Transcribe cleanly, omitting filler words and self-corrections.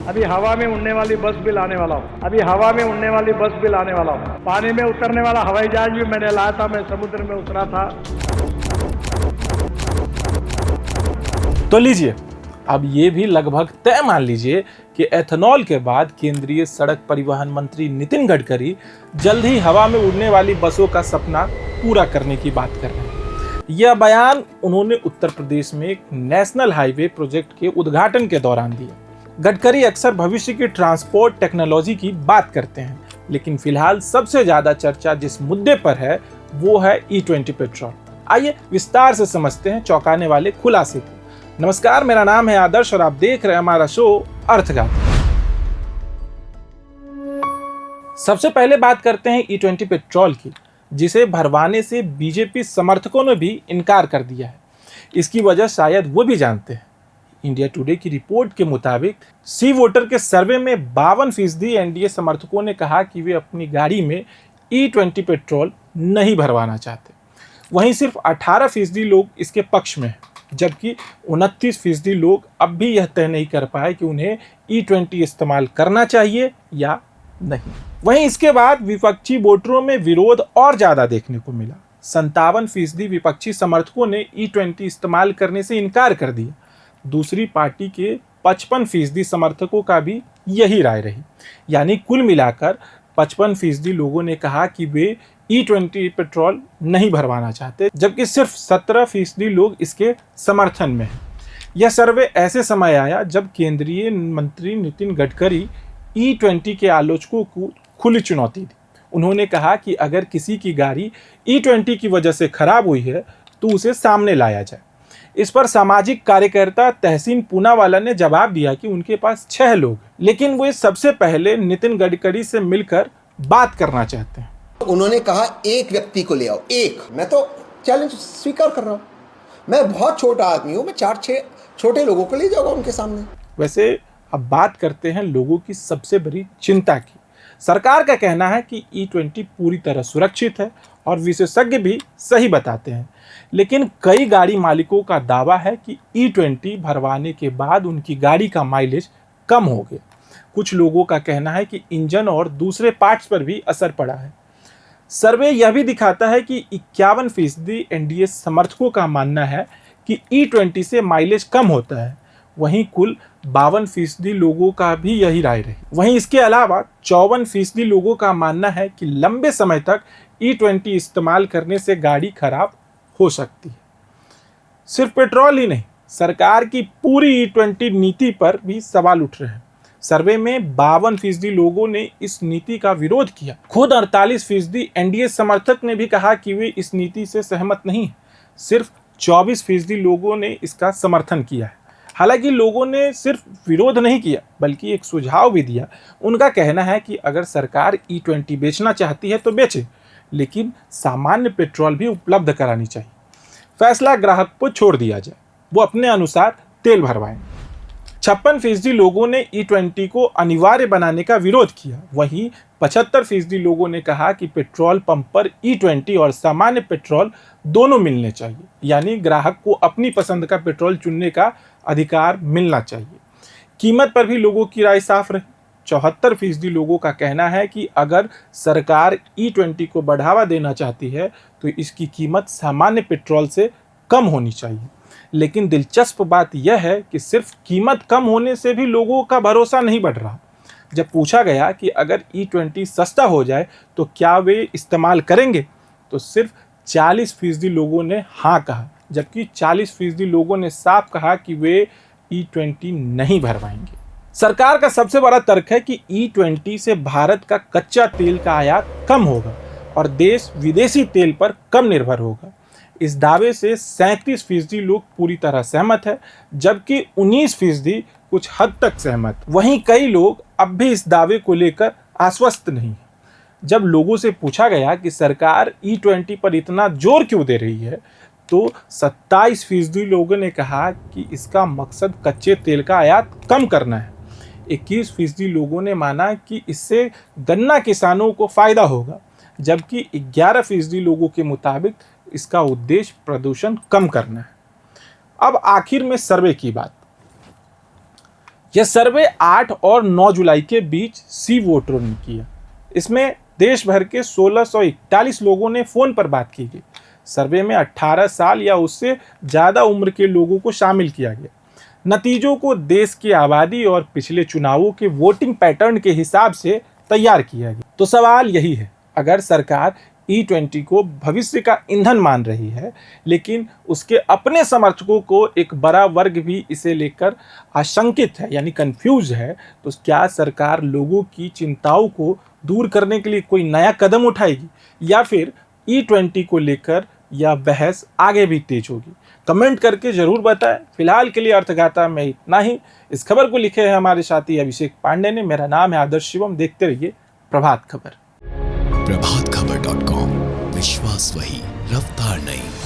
अभी हवा में उड़ने वाली बस भी लाने वाला हूँ। पानी में उतरने वाला हवाई जहाज भी मैंने लाया था। मैं समुद्र में उतरा था। तो लीजिए, अब ये भी लगभग तय मान लीजिए कि एथेनॉल के बाद केंद्रीय सड़क परिवहन मंत्री नितिन गडकरी जल्द ही हवा में उड़ने वाली बसों का सपना पूरा करने की बात कर रहे हैं। यह बयान उन्होंने उत्तर प्रदेश में एक नेशनल हाईवे प्रोजेक्ट के उद्घाटन के दौरान दिया। गडकरी अक्सर भविष्य की ट्रांसपोर्ट टेक्नोलॉजी की बात करते हैं, लेकिन फिलहाल सबसे ज्यादा चर्चा जिस मुद्दे पर है वो है E20 पेट्रोल। आइए विस्तार से समझते हैं चौंकाने वाले खुलासे को। नमस्कार, मेरा नाम है आदर्श और आप देख रहे हैं हमारा शो अर्थघात। सबसे पहले बात करते हैं E20 पेट्रोल की, जिसे भरवाने से बीजेपी समर्थकों ने भी इनकार कर दिया है। इसकी वजह शायद वो भी जानते हैं। इंडिया टुडे की रिपोर्ट के मुताबिक सी वोटर के सर्वे में 52% एनडीए समर्थकों ने कहा कि वे अपनी गाड़ी में E20 पेट्रोल नहीं भरवाना चाहते। वहीं सिर्फ 18% लोग इसके पक्ष में हैं, जबकि 29% लोग अब भी यह तय नहीं कर पाए कि उन्हें E20 इस्तेमाल करना चाहिए या नहीं। वहीं इसके बाद विपक्षी वोटरों में विरोध और ज्यादा देखने को मिला। 57% विपक्षी समर्थकों ने E20 इस्तेमाल करने से इनकार कर दिया। दूसरी पार्टी के 55% समर्थकों का भी यही राय रही, यानी कुल मिलाकर 55% लोगों ने कहा कि वे E20 पेट्रोल नहीं भरवाना चाहते, जबकि सिर्फ 17% लोग इसके समर्थन में हैं। यह सर्वे ऐसे समय आया जब केंद्रीय मंत्री नितिन गडकरी E20 के आलोचकों को खुली चुनौती दी। उन्होंने कहा कि अगर किसी की गाड़ी E20 की वजह से खराब हुई है तो उसे सामने लाया जाए। इस पर सामाजिक कार्यकर्ता तहसीन पूनावाला ने जवाब दिया कि उनके पास 6 लोग हैं, लेकिन वो सबसे पहले नितिन गडकरी से मिलकर बात करना चाहते हैं। उन्होंने कहा एक व्यक्ति को ले आओ, एक। मैं तो चैलेंज स्वीकार कर रहा हूं। मैं बहुत छोटा आदमी हूं, मैं 4-6 छोटे लोगों को ले जाऊंगा उनके सामने। वैसे अब बात करते हैं लोगों की सबसे बड़ी चिंता की। सरकार का कहना है कि E20 पूरी तरह सुरक्षित है और विशेषज्ञ भी सही बताते हैं, लेकिन कई गाड़ी मालिकों का दावा है कि E20 भरवाने के बाद उनकी गाड़ी का माइलेज कम हो गया। कुछ लोगों का कहना है कि इंजन और दूसरे पार्ट्स पर भी असर पड़ा है। सर्वे यह भी दिखाता है कि 51% एनडीए समर्थकों का मानना है कि E20 से माइलेज कम होता है। वहीं कुल 52% लोगों का भी यही राय रही। वहीं इसके अलावा 54% लोगों का मानना है कि लंबे समय तक E20 इस्तेमाल करने से गाड़ी खराब हो सकती है। सिर्फ पेट्रोल ही नहीं, सरकार की पूरी E20 नीति पर भी सवाल उठ रहे हैं। सर्वे में 52% लोगों ने इस नीति का विरोध किया। खुद 48% एनडीए समर्थक ने भी कहा कि वे इस नीति से सहमत नहीं हैं। सिर्फ 24% लोगों ने इसका समर्थन किया है। हालांकि लोगों ने सिर्फ विरोध नहीं किया बल्कि एक सुझाव भी दिया। उनका कहना है कि अगर सरकार E20 बेचना चाहती है तो बेचे, लेकिन सामान्य पेट्रोल भी उपलब्ध करानी चाहिए। फैसला ग्राहक को छोड़ दिया जाए, वो अपने अनुसार तेल भरवाएं। 56% लोगों ने E20 को अनिवार्य बनाने का विरोध किया। वहीं 75% लोगों ने कहा कि पेट्रोल पंप पर E20 और सामान्य पेट्रोल दोनों मिलने चाहिए, यानी ग्राहक को अपनी पसंद का पेट्रोल चुनने का अधिकार मिलना चाहिए। कीमत पर भी लोगों की राय साफ रही। 74% लोगों का कहना है कि अगर सरकार E20 को बढ़ावा देना चाहती है तो इसकी कीमत सामान्य पेट्रोल से कम होनी चाहिए। लेकिन दिलचस्प बात यह है कि सिर्फ कीमत कम होने से भी लोगों का भरोसा नहीं बढ़ रहा। जब पूछा गया कि अगर E20 सस्ता हो जाए तो क्या वे इस्तेमाल करेंगे, तो सिर्फ 40% लोगों ने हाँ कहा, जबकि 40% लोगों ने साफ कहा कि वे E20 नहीं भरवाएंगे। सरकार का सबसे बड़ा तर्क है कि E20 से भारत का कच्चा तेल का आयात कम होगा और देश विदेशी तेल पर कम निर्भर होगा। इस दावे से 37% लोग पूरी तरह सहमत है, जबकि 19% कुछ हद तक सहमत। वहीं कई लोग अब भी इस दावे को लेकर आश्वस्त नहीं है। जब लोगों से पूछा गया कि सरकार E20 पर इतना जोर क्यों दे रही है, तो 27% लोगों ने कहा कि इसका मकसद कच्चे तेल का आयात कम करना है। 21% लोगों ने माना कि इससे गन्ना किसानों को फायदा होगा, जबकि 11% लोगों के मुताबिक इसका उद्देश्य प्रदूषण कम करना है। अब आखिर में सर्वे की बात। यह सर्वे 8 और 9 जुलाई के बीच सी वोटरों ने किया। इसमें देश भर के 1641 लोगों ने फ़ोन पर बात की गई। सर्वे में 18 साल या उससे ज़्यादा उम्र के लोगों को शामिल किया गया। नतीजों को देश की आबादी और पिछले चुनावों के वोटिंग पैटर्न के हिसाब से तैयार किया गया। तो सवाल यही है, अगर सरकार E20 को भविष्य का ईंधन मान रही है, लेकिन उसके अपने समर्थकों को एक बड़ा वर्ग भी इसे लेकर आशंकित है यानी कंफ्यूज है, तो क्या सरकार लोगों की चिंताओं को दूर करने के लिए कोई नया कदम उठाएगी या फिर E20 को लेकर यह बहस आगे भी तेज होगी? कमेंट करके जरूर बताएं। फिलहाल के लिए अर्थगाथा में इतना ही। इस खबर को लिखे हैं हमारे साथी अभिषेक पांडे ने। मेरा नाम है आदर्श शिवम। देखते रहिए प्रभात खबर। प्रभातखबर.com, विश्वास वही, रफ्तार नहीं।